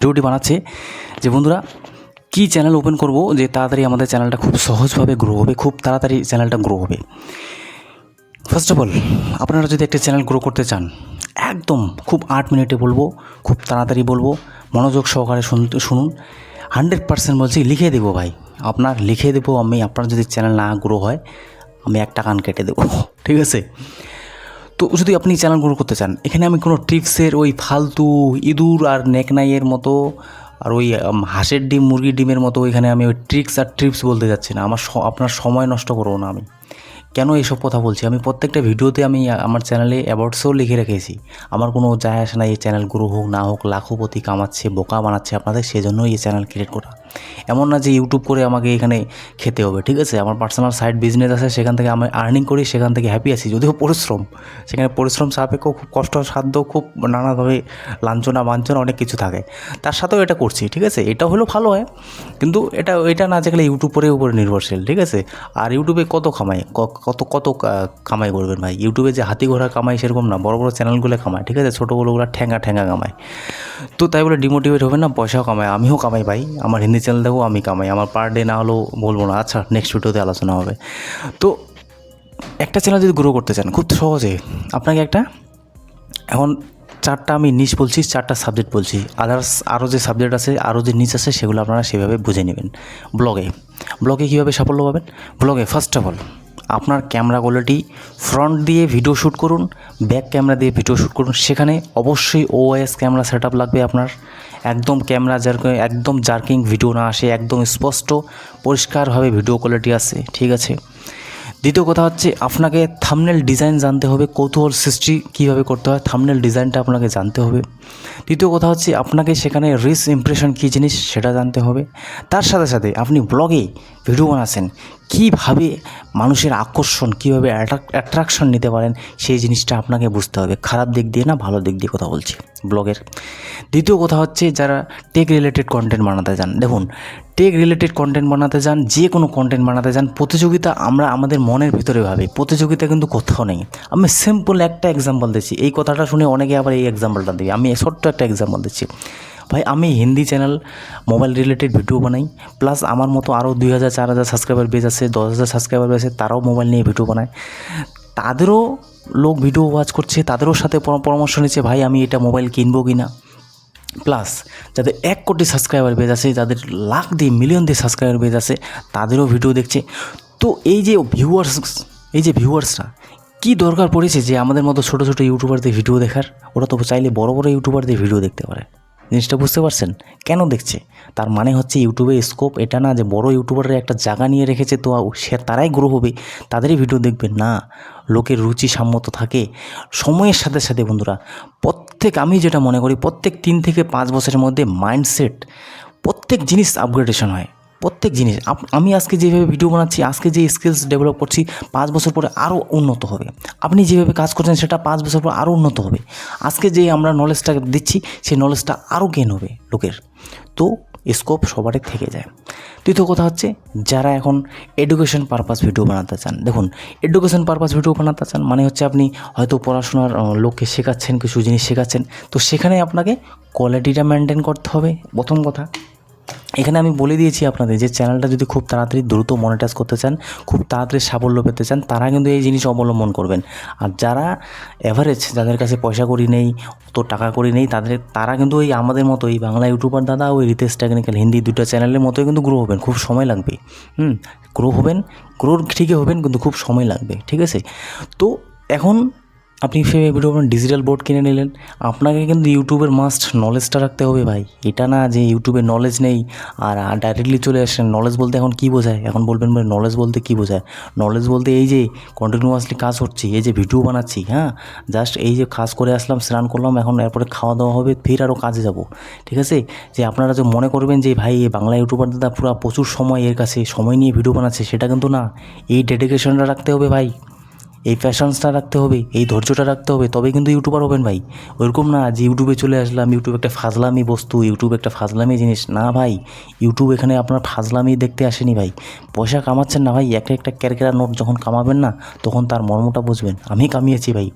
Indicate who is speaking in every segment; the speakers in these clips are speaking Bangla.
Speaker 1: ভিডিওটি বানাচ্ছে যে বন্ধুরা কি চ্যানেল ওপেন করব যে তাড়াতাড়ি আমাদের চ্যানেলটা খুব সহজভাবে গ্রো হবে, খুব তাড়াতাড়ি চ্যানেলটা গ্রো হবে। ফার্স্ট অফ অল আপনারা যদি একটা চ্যানেল গ্রো করতে চান, একদম খুব 8 মিনিটে বলবো, খুব তাড়াতাড়ি বলবো, মনোযোগ সহকারে শুনুন। 100% বলছি, লিখে দেবো ভাই, আপনার লিখে দেবো আমি। আপনার যদি চ্যানেল না গ্রো হয় আমি একটা কান কেটে দেবো, ঠিক আছে? তো যদি আপনি চ্যানেল গ্রো করতে চান, এখানে আমি কোনো ট্রিক্সের ওই ফালতু ইঁদুর আর নেকনাইয়ের মতো আর ওই হাঁসের ডিম মুরগির ডিমের মতো এখানে আমি ওই ট্রিক্স আর ট্রিপস বলতে যাচ্ছি না। আপনার সময় নষ্ট করবো না আমি। কেন এইসব কথা বলছি, আমি প্রত্যেকটা ভিডিওতে আমি আমার চ্যানেলে অ্যাবাউটসও লিখে রেখেছি। আমার কোনো যায় আসে না এই চ্যানেল গ্রো হোক না হোক, লাখপতি কামাচ্ছে, বোকা বানাচ্ছে আপনাদের, সেজন্যই এই চ্যানেল ক্রিয়েট করা। এমন না যে ইউটিউব করে আমাকে এখানে খেতে হবে, ঠিক আছে? আমার পার্সোনাল সাইড বিজনেস আছে, সেখান থেকে আমি আর্নিং করি, সেখান থেকে হ্যাপি আছি। যদিও পরিশ্রম, সেখানে পরিশ্রম সাপেক্ষ, খুব কষ্টসাধ্য, খুব নানাভাবে লাঞ্ছনা বাঞ্ছনা অনেক কিছু থাকে, তার সাথেও এটা করছি, ঠিক আছে? এটা হলেও ভালো হয়, কিন্তু এটা না যেগুলো ইউটিউবের উপরে নির্ভরশীল, ঠিক আছে? আর ইউটিউবে কত কামাই করবেন ভাই? ইউটিউবে যে হাতি ঘোড়া কামাই সেরকম না, বড় বড় চ্যানেলগুলো কামায়, ঠিক আছে? ছোটোগুলোগুলো ঠ্যাঙ্গা কামায়। তো তাই বলে ডিমোটিভেট হবে না, পয়সাও কামায়, আমিও কামাই ভাই। আমার হিন্দি চ্যানেল থেকেও আমি কামাই, আমার পার ডে না হলেও বলবো না, আচ্ছা নেক্সট ভিডিওতে আলোচনা হবে। তো একটা চ্যানেল যদি গ্রো করতে চান খুব সহজে, আপনাকে এখন 4টা আমি নিচ বলছি, 4টা সাবজেক্ট বলছি, আদার্স আরও যে সাবজেক্ট আছে, আরও যে নিচ আছে, সেগুলো আপনারা সেভাবে বুঝে নেবেন। ব্লগে কীভাবে সাফল্য পাবেন? ব্লগে ফার্স্ট অফ অল আপনার ক্যামেরা কোয়ালিটি, ফ্রন্ট দিয়ে ভিডিও শ্যুট করুন, ব্যাক ক্যামেরা দিয়ে ভিডিও শ্যুট করুন। সেখানে অবশ্যই ওএস ক্যামেরা সেট আপ লাগবে আপনার। একদম ক্যামেরা একদম জার্কিং ভিডিও না আসে, একদম স্পষ্ট পরিষ্কারভাবে ভিডিও কোয়ালিটি আসে, ঠিক আছে? দ্বিতীয় কথা হচ্ছে আপনাকে থাম্বনেল ডিজাইন জানতে হবে, কৌতূহল সৃষ্টি কীভাবে করতে হয়, থাম্বনেল ডিজাইনটা আপনাকে জানতে হবে। তৃতীয় কথা হচ্ছে আপনাকে সেখানে রিচ ইমপ্রেশন কী জিনিস সেটা জানতে হবে। তার সাথে সাথে আপনি ব্লগে ভিডিও বানাচ্ছেন, কীভাবে মানুষের আকর্ষণ, কীভাবে অ্যাট্রাকশন নিতে পারেন, সেই জিনিসটা আপনাকে বুঝতে হবে। খারাপ দিক দিয়ে না, ভালো দিক দিয়ে কথা বলছি ব্লগের। দ্বিতীয় কথা হচ্ছে যারা টেক রিলেটেড কন্টেন্ট বানাতে চান, দেখুন টেক রিলেটেড কন্টেন্ট বানাতে চান, যে কোনো কন্টেন্ট বানাতে চান, প্রতিযোগিতা আমরা আমাদের মনের ভিতরে ভাবি, প্রতিযোগিতা কিন্তু কোথাও নেই। আমি সিম্পল একটা এক্সাম্পল দিচ্ছি, এই কথাটা শুনে অনেকে আবার এই এক্সাম্পলটা দিই, আমি ছোট্ট একটা এক্সাম্পল দিচ্ছি ভাই। আমি Hindi channel mobile related video বানাই, প্লাস আমার মতো আরও 2000 4000 সাবস্ক্রাইবার বেজ আছে, 10,000 সাবস্ক্রাইবার বেজ আছে, তারাও মোবাইল নিয়ে ভিডিও বানায়, তাদেরও লোক ভিডিও ওয়াচ করছে, তাদেরও সাথে পরামর্শ নিচ্ছে ভাই আমি এটা মোবাইল কিনবো কি না। প্লাস যাদের 1 কোটি সাবস্ক্রাইবার বেজ আছে, যাদের লাখ দিয়ে মিলিয়ন দিয়ে সাবস্ক্রাইবার বেজ আছে, তাদেরও ভিডিও দেখছে। তো এই যে ভিউয়ার্সরা কী দরকার পড়েছে যে আমাদের মতো ছোটো ছোটো ইউটিউবারদের ভিডিও দেখার? ওরা তো চাইলে বড় বড় ইউটিউবারদের ভিডিও দেখতে পারে। জিনিসটা বুঝতে পারছেন? কেন দেখছে? তার মানে হচ্ছে ইউটিউবে স্কোপ এটা না যে বড় ইউটিউবাররা একটা জায়গা নিয়ে রেখেছে তো তারাই গ্রো হবে, তাদেরই ভিডিও দেখবে না। লোকের রুচি সম্মত থাকে। সময়ের সাথে সাথে বন্ধুরা আমি যেটা মনে করি প্রত্যেক 3 থেকে 5 বছরের মধ্যে মাইন্ডসেট, প্রত্যেক জিনিস আপগ্রেডেশন হয়। প্রত্যেক জিনিস আমি আজকে যেভাবে ভিডিও বানাচ্ছি, আজকে যে স্কিলস ডেভেলপ করছি, 5 বছর পরে আরও উন্নত হবে। আপনি যেভাবে কাজ করছেন সেটা 5 বছর পর আরও উন্নত হবে। আজকে যে আমরা নলেজটা দিচ্ছি সেই নলেজটা আরও গেইন হবে লোকের। তো স্কোপ সবারই থেকে যায়। তৃতীয় কথা হচ্ছে যারা এখন এডুকেশন পারপাস ভিডিও বানাতে চান, দেখুন এডুকেশন পারপাস ভিডিও বানাতে চান মানে হচ্ছে আপনি হয়তো পড়াশোনার লোককে শেখাচ্ছেন, কিছু জিনিস শেখাচ্ছেন, তো সেখানে আপনাকে কোয়ালিটিটা মেনটেন করতে হবে। প্রথম কথা এখানে আমি বলে দিয়েছি আপনাদের যে চ্যানেলটা যদি খুব তাড়াতাড়ি দ্রুত মনিটাইজ করতে চান, খুব তাড়াতাড়ি সাফল্য পেতে চান, তারা কিন্তু এই জিনিস অবলম্বন করবেন। আর যারা অ্যাভারেজ, যাদের কাছে পয়সা কড়ি নেই, অত টাকা কড়ি নেই, তারা কিন্তু ওই আমাদের মতো এই বাংলা ইউটিউবার দাদা, ওই রিতেশ টেকনিক্যাল হিন্দি 2টা চ্যানেলের মতোই কিন্তু গ্রো হবেন, খুব সময় লাগবে। গ্রো ঠিকই হবেন, কিন্তু খুব সময় লাগবে, ঠিক আছে? তো এখন আপনি ভিডিও ডিজিটাল বোর্ড কিনে নিলেন, আপনাকে কিন্তু ইউটিউবের মাস্ট নলেজটা রাখতে হবে ভাই। এটা না যে ইউটিউবে নলেজ নেই আর ডাইরেক্টলি চলে আসেন। নলেজ বলতে এখন কী বোঝায়? এখন বলবেন ভাই নলেজ বলতে কী বোঝায়? নলেজ বলতে এই যে কন্টিনিউয়াসলি কাজ করছি, এই যে ভিডিও বানাচ্ছি, হ্যাঁ, জাস্ট এই যে কাজ করে আসলাম, স্নান করলাম, এখন এরপরে খাওয়া দাওয়া হবে, ফির আরও কাজে যাব, ঠিক আছে? যে আপনারা যে মনে করবেন যে ভাই এই বাংলা ইউটিউবার দাদা পুরো প্রচুর সময় এর কাছে সময় নিয়ে ভিডিও বানাচ্ছে, সেটা কিন্তু না। এই ডেডিকেশনটা রাখতে হবে ভাই। এই প্যাশনসটা রাখতে হবে, এই ধৈর্যটা রাখতে হবে, তবে কিন্তু ইউটিউবার হবেন ভাই। ওইরকম না যে ইউটিউবে চলে আসলাম, ইউটিউব একটা ফাজলামি বস্তু, ইউটিউব একটা ফাজলামি জিনিস না ভাই। ইউটিউব এখানে আপনার ফাজলামি দেখতে আসেনি ভাই। পয়সা কামাচ্ছেন না ভাই, একটা একটা ক্যারকেরা নোট যখন কামাবেন না, তখন তার মর্মটা বুঝবেন। আমি কামিয়েছি ভাই,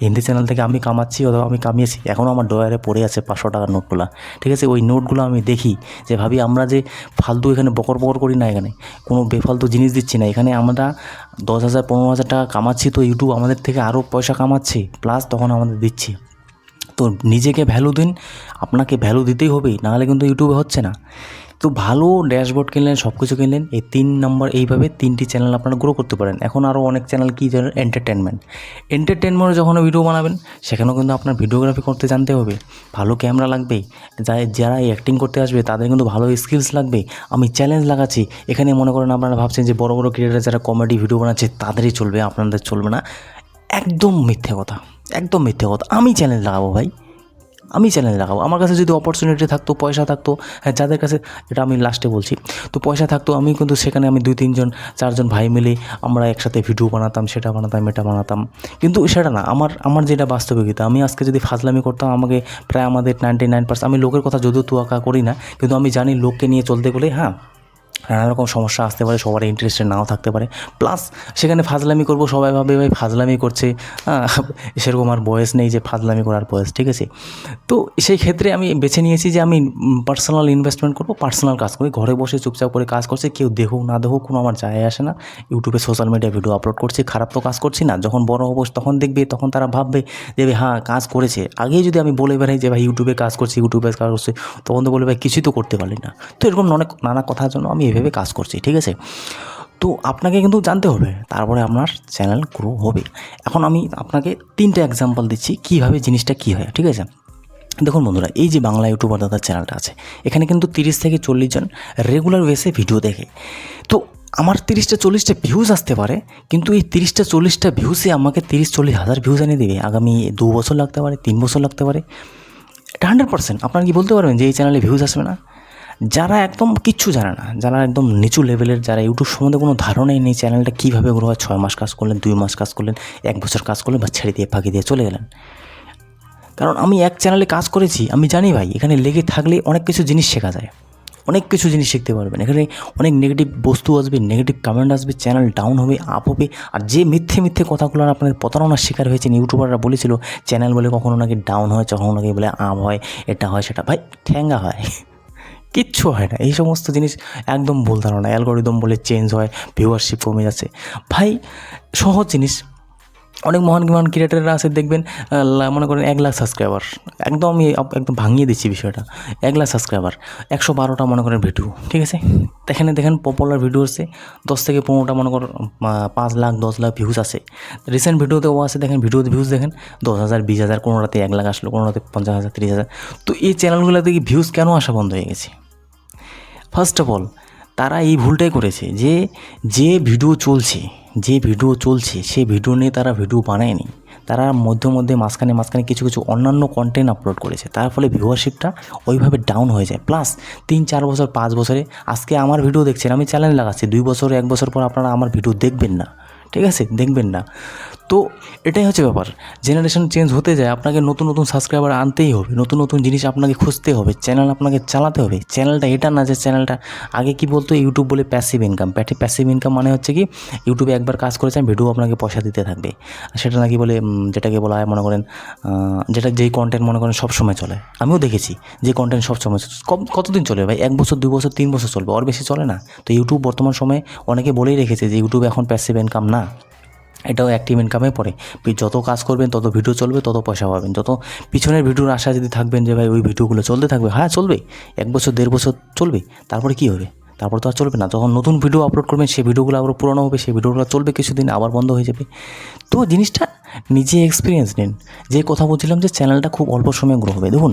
Speaker 1: হিন্দি চ্যানেল থেকে আমি কামাচ্ছি, অথবা আমি কামিয়েছি, এখনও আমার ডয়ারে পড়ে আছে 500 টাকার নোটগুলো, ঠিক আছে। ওই নোটগুলো আমি দেখি যে ভাবি আমরা যে ফালতু এখানে বকর বকর করি না, এখানে কোনো বেফালতু জিনিস দিচ্ছি না, এখানে আমরা 10,000 15,000 টাকা কামাচ্ছি, তো ইউটিউব আমাদের থেকে আরও পয়সা কামাচ্ছে, প্লাস তখন আমাদের দিচ্ছি। তো নিজেকে ভ্যালু দিন, আপনাকে ভ্যালু দিতেই হবে, নাহলে কিন্তু ইউটিউবে হচ্ছে না। তো ভালো ড্যাশবোর্ড কিনলেন, সব কিছু কিনলেন, এই 3 নম্বর, এইভাবে 3টি চ্যানেল আপনারা গ্রো করতে পারেন। এখন আরও অনেক চ্যানেল কী চ্যানেল, এন্টারটেনমেন্টে যখন ভিডিও বানাবেন, সেখানেও কিন্তু আপনার ভিডিওগ্রাফি করতে জানতে হবে, ভালো ক্যামেরা লাগবে, যারা অ্যাক্টিং করতে আসবে তাদের কিন্তু ভালো স্কিলস লাগবে। আমি চ্যালেঞ্জ লাগাচ্ছি, এখানে মনে করেন আপনারা ভাবছেন যে বড় বড় ক্রিয়েটার যারা কমেডি ভিডিও বানাচ্ছে তাদেরই চলবে, আপনাদের চলবে না। একদম মিথ্যে কথা, একদম মিথ্যে কথা। আমি চ্যালেঞ্জ লাগাবো ভাই, আমি চ্যালেঞ্জ লাগাবো। আমার কাছে যদি অপরচুনিটি থাকতো, পয়সা থাকতো, হ্যাঁ যাদের কাছে, এটা আমি লাস্টে বলছি, তো পয়সা থাকতো, আমি কিন্তু সেখানে আমি 2-3 জন 4 জন ভাই মিলে আমরা একসাথে ভিডিও বানাতাম, সেটা বানাতাম, এটা বানাতাম। কিন্তু সেটা না, আমার যেটা বাস্তবিকতা, আমি আজকে যদি ফাজলামি করতাম, আমাকে প্রায় আমাদের 99%, আমি লোকের কথা যদিও তুয়াক্কা করি না, কিন্তু আমি জানি লোককে নিয়ে চলতে গেলে হ্যাঁ নানা রকম সমস্যা আসতে পারে, সবার ইন্টারেস্টেড নাও থাকতে পারে। প্লাস সেখানে ফাজলামি করব, সবাই ভাবে ভাই ফাজলামি করছে, সেরকম আর বয়স নেই যে ফাজলামি করার বয়স, ঠিক আছে। তো সেই ক্ষেত্রে আমি বেছে নিয়েছি যে আমি পার্সোনাল ইনভেস্টমেন্ট করব, পার্সোনাল কাজ করি, ঘরে বসে চুপচাপ করে কাজ করছি, কেউ দেখুক না দেখুক কোনো আমার যায় আসে না। ইউটিউবে সোশ্যাল মিডিয়া ভিডিও আপলোড করছি, খারাপ তো কাজ করছি না। যখন বড় হবো তখন দেখবে, তখন তারা ভাববে যে হ্যাঁ কাজ করেছে। আগেই যদি আমি বলে বেড়াই যে ভাই ইউটিউবে কাজ করছি, ইউটিউবে কাজ করছি, তখন তো বলে ভাই কিছুই তো করতে পারলি না। তো এরকম অনেক নানা কথার জন্য আমি এভাবে কাজ করছি, ঠিক আছে। তো আপনাকে কিন্তু জানতে হবে, তারপরে আপনার চ্যানেল গ্রো হবে। এখন আমি আপনাকে 3টে এক্সাম্পল দিচ্ছি কীভাবে জিনিসটা কী হয়, ঠিক আছে। দেখুন বন্ধুরা, এই যে বাংলা ইউটিউবার দাদার চ্যানেলটা আছে, এখানে কিন্তু 30 থেকে 40 জন রেগুলার বেসে ভিডিও দেখে। তো আমার 30টা 40টা ভিউজ আসতে পারে, কিন্তু এই 30টা 40টা ভিউসে আমাকে 30-40 হাজার ভিউজ এনে দেবে। আগামী 2 বছর লাগতে পারে, 3 বছর লাগতে পারে। এটা 100%। আপনারা কি বলতে পারবেন যে এই চ্যানেলে ভিউজ আসবে না? যারা একদম কিচ্ছু জানে না, যারা একদম নিচু লেভেলের, যারা ইউটিউব সম্বন্ধে কোনো ধারণাই নেই, চ্যানেলটা কীভাবে গ্রো হয়, 6 মাস কাজ করলেন, 2 মাস কাজ করলেন, 1 বছর কাজ করলেন, বা ছেড়ে দিয়ে ফাঁকি দিয়ে চলে গেলেন। কারণ আমি এক চ্যানেলে কাজ করেছি, আমি জানি ভাই এখানে লেগে থাকলে অনেক কিছু জিনিস শেখা যায়, অনেক কিছু জিনিস শিখতে পারবেন। এখানে অনেক নেগেটিভ বস্তু আসবে, নেগেটিভ কমেন্ট আসবে, চ্যানেল ডাউন হবে, আপ হবে। আর যে মিথ্যে মিথ্যে কথাগুলো আপনাদের প্রতারণার শিকার হয়েছেন, ইউটিউবাররা বলেছিল চ্যানেল বলে কখনো নাকি ডাউন হয়, কখনো নাকি বলে আপ হয়, এটা হয় সেটা, ভাই ঠ্যাঙ্গা হয়, কিচ্ছু হয় না। এই সমস্ত জিনিস একদম ভুল ধারণা। অ্যালগরিদম বলে চেঞ্জ হয়, ভিউয়ারশিপ কমে যাচ্ছে, ভাই সহজ জিনিস। অনেক মহান মহান ক্রিয়েটাররা আছে দেখবেন, মনে করেন 1 লাখ সাবস্ক্রাইবার, একদম আমি একদম ভাঙিয়ে দিচ্ছি বিষয়টা। 1 লাখ সাবস্ক্রাইবার, 112টা মনে করেন ভিডিও, ঠিক আছে। এখানে দেখেন পপুলার ভিডিও আছে 10 থেকে 15টা, মনে করেন 5 লাখ 10 লাখ ভিউজ আছে। রিসেন্ট ভিডিওতেও আছে, দেখেন ভিডিওতে ভিউজ দেখেন 10,000 20,000, কোনোটাতে 1 লাখ আসলো, কোনোটাতে 50,000 30,000। তো এই চ্যানেলগুলোতে কি ভিউজ কেন আসা বন্ধ হয়ে গেছে? ফার্স্ট অফ অল তারা এই ভুলটাই করেছে যে ভিডিও চলছে, সেই ভিডিও নিয়ে তারা ভিডিও বানায়নি। তারা মধ্যে মধ্যে মাঝখানে কিছু অন্যান্য কন্টেন্ট আপলোড করেছে, তার ফলে ভিউয়ারশিপটা ওইভাবে ডাউন হয়ে যায়। প্লাস 3-4 বছর 5 বছরে, আজকে আমার ভিডিও দেখছেন, আমি চ্যালেঞ্জ লাগাচ্ছি 2 বছর 1 বছর পর আপনারা আমার ভিডিও দেখবেন না, ঠিক আছে, দেখবেন না। তো এটাই হচ্ছে ব্যাপার, জেনারেশন চেঞ্জ হতে যায়, আপনাকে নতুন নতুন সাবস্ক্রাইবার আনতেই হবে, নতুন নতুন জিনিস আপনাকে খুঁজতে হবে, চ্যানেল আপনাকে চালাতে হবে। চ্যানেলটা এটা না যে চ্যানেলটা আগে কি বলতো, ইউটিউব বলে প্যাসিভ ইনকাম। প্যাসিভ ইনকাম মানে হচ্ছে কি, ইউটিউবে একবার কাজ করেছেন, ভিডিও আপনাকে পয়সা দিতে থাকবে। সেটা নাকি বলে, যেটাকে বলা হয় মনে করেন, যেই কন্টেন্ট মনে করেন সবসময় চলে। আমিও দেখেছি যে কন্টেন্ট সবসময় কতদিন চলে ভাই, 1 বছর 2 বছর 3 বছর চলবে, ওর বেশি চলে না। তো ইউটিউব বর্তমান সময়ে অনেকে বলেই রেখেছে যে ইউটিউব এখন প্যাসিভ ইনকাম না, এটাও অ্যাক্টিভ ইনকামে পড়ে। যত কাজ করবেন তত ভিডিও চলবে, তত পয়সা পাবেন। যত পিছনের ভিডিওর আশা যদি থাকবেন যে ভাই ওই ভিডিওগুলো চলতে থাকবে, হ্যাঁ চলবে, 1 বছর 1.5 বছর চলবে, তারপরে কী হবে? তারপর তো আর চলবে না। যখন নতুন ভিডিও আপলোড করবেন, সেই ভিডিওগুলো আবার পুরনো হবে, সেই ভিডিওগুলো চলবে কিছুদিন, আবার বন্ধ হয়ে যাবে। তো জিনিসটা নিজে এক্সপিরিয়েন্স নিন। যে কথা বলছিলাম যে চ্যানেলটা খুব অল্প সময়ে গ্রো হবে। দেখুন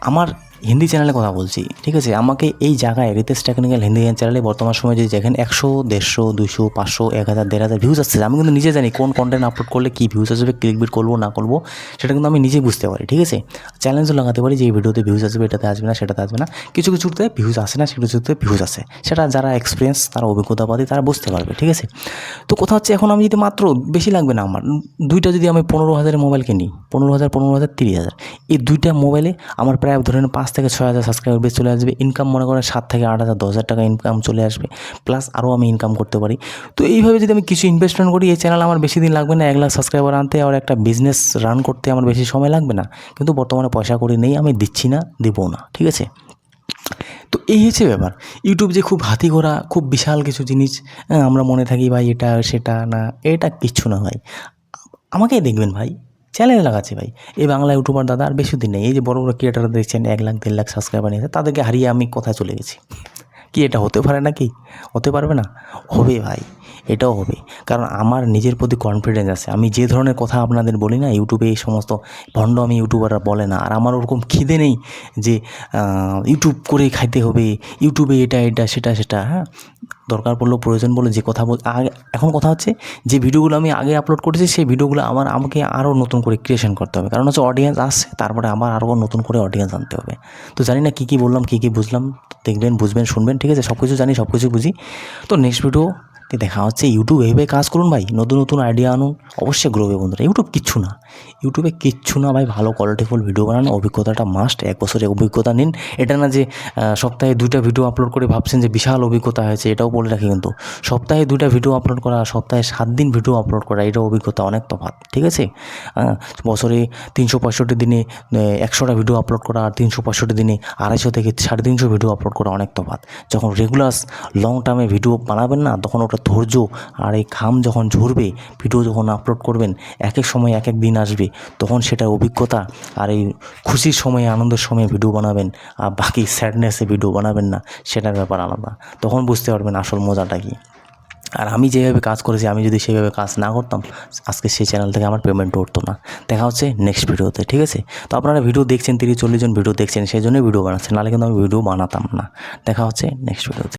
Speaker 1: আমার হিন্দি চ্যানেলে কথা বলছি, ঠিক আছে। আমাকে এই জায়গায় রিতেশ টেকনিক্যাল হিন্দি চ্যানেলে বর্তমান সময়ে যদি দেখেন 100, 150, 200, 500, 1000, 1500 ভিউজ আসছে। আমি কিন্তু নিজে জানি কোন কন্টেন্ট আপলোড করলে কী ভিউজ আসবে, ক্লিকবিট করবো না করবো সেটা কিন্তু আমি নিজেই বুঝতে পারি, ঠিক আছে। চ্যালেঞ্জও লাগাতে পারি যে এই ভিডিওতে ভিউজ আসবে, এটাতে আসবে না, সেটাতে আসবে না। কিছু কিছুতে ভিউজ আসে না, কিছু কিছুতে ভিউজ আসে। সেটা যারা এক্সপিরিয়েন্স, তারা অভিজ্ঞতাবাদী, তারা বুঝতে পারবে, ঠিক আছে। তো কথা হচ্ছে এখন আমি যদি মাত্র বেশি লাগবে না আমার, দুইটা যদি আমি 15,000 মোবাইল কিনি, 15,000, 15,000, 30,000, এই দুইটা মোবাইলে আমার প্রায় ধরেন 5 থেকে 6,000 সাবস্ক্রাইবার বেশ চলে আসবে। ইনকাম মনে করেন 7 থেকে 8,000, 10,000 টাকা ইনকাম চলে আসবে, প্লাস আরও আমি ইনকাম করতে পারি। তো এইভাবে যদি আমি কিছু ইনভেস্টমেন্ট করি, এই চ্যানেল আমার বেশি দিন লাগবে না 1 লাখ সাবস্ক্রাইবার আনতে, আর একটা বিজনেস রান করতে আমার বেশি সময় লাগবে না। কিন্তু বর্তমানে পয়সা কড়ি নেই, আমি দিচ্ছি না, দেবও না, ঠিক আছে। তো এই হচ্ছে ব্যাপার। ইউটিউব যে খুব হাতি ঘোড়া, খুব বিশাল কিছু জিনিস, আমরা মনে থাকি ভাই এটা সেটা, না এটা কিচ্ছু না ভাই। আমাকেই দেখবেন ভাই, চ্যানেল লাগাচ্ছি ভাই। এই বাংলা ইউটিউবার দাদা আর বেশি দিন নেই। এই যে বড় বড় ক্রিয়েটাররা দেখছেন 1 লাখ 1.5 লাখ সাবস্ক্রাইবার নিয়েছে, তাদেরকে হারিয়ে আমি কোথায় চলে গেছি? কি এটা হতে পারে নাকি? হতে পারবে না? হবে ভাই, এটাও হবে। কারণ আমার নিজের প্রতি কনফিডেন্স আছে। আমি যে ধরনের কথা আপনাদের বলি না, ইউটিউবে এই সমস্ত ভণ্ড আমি ইউটিউবাররা বলে না। আর আমার ওরকম খিদে নেই যে ইউটিউব করেই খাইতে হবে, ইউটিউবে এটা এটা সেটা সেটা, হ্যাঁ। দরকার পড়লেও প্রয়োজন বলে যে কথা আগে, এখন কথা হচ্ছে যে ভিডিওগুলো আমি আগে আপলোড করেছি, সেই ভিডিওগুলো আমাকে আরও নতুন করে ক্রিয়েশন করতে হবে। কারণ হচ্ছে অডিয়েন্স আসছে, তারপরে আবার আরও নতুন করে অডিয়েন্স আনতে হবে। তো জানি না কী বললাম, কী বুঝলাম, দেখবেন, বুঝবেন, শুনবেন, ঠিক আছে। সব কিছু জানি, সব কিছু বুঝি। তো নেক্সট ভিডিওতে দেখা হচ্ছে। ইউটিউব এইভাবে কাজ করুন ভাই, নতুন নতুন আইডিয়া আনুন, অবশ্যই গ্রো হবে বন্ধুরা। ইউটিউবে কিচ্ছু না ভাই, ভালো কোয়ালিটিফুল ভিডিও বানানো, অভিজ্ঞতাটা মাস্ট। 1 বছরের অভিজ্ঞতা নিন। এটা না যে সপ্তাহে 2টা ভিডিও আপলোড করে ভাবছেন যে বিশাল অভিজ্ঞতা হয়েছে, এটাও বলে রাখি কিন্তু সপ্তাহে 2টা ভিডিও আপলোড করা, সপ্তাহে 7 দিন ভিডিও আপলোড করা, এটা অভিজ্ঞতা অনেক তফাৎ, ঠিক আছে। বছরে 365 দিনে 100টা ভিডিও আপলোড করা, আর 365 দিনে 250 থেকে 350 ভিডিও আপলোড করা অনেক তফাৎ। যখন রেগুলার লং টার্মে ভিডিও বানাবেন না, তখন ওটা ধৈর্য আর এই ঘাম যখন ঝরবে, ভিডিও যখন আপলোড করবেন, এক এক সময় এক এক দিন আসবে, তখন সেটার অভিজ্ঞতা। আর এই খুশির সময়ে, আনন্দের সময়ে ভিডিও বানাবেন, আর বাকি স্যাডনেসে ভিডিও বানাবেন না, সেটার ব্যাপার আলাদা। তখন বুঝতে পারবেন আসল মজাটা কী। আর আমি যেভাবে কাজ করেছি, আমি যদি সেভাবে কাজ না করতাম, আজকে সেই চ্যানেল থেকে আমার পেমেন্ট উঠতো না। দেখা হচ্ছে নেক্সট ভিডিওতে, ঠিক আছে। তো আপনারা ভিডিও দেখছেন, 30-40 জন ভিডিও দেখছেন, সেই জন্যই ভিডিও বানাচ্ছেন, নাহলে কিন্তু আমি ভিডিও বানাতাম না। দেখা হচ্ছে নেক্সট ভিডিওতে।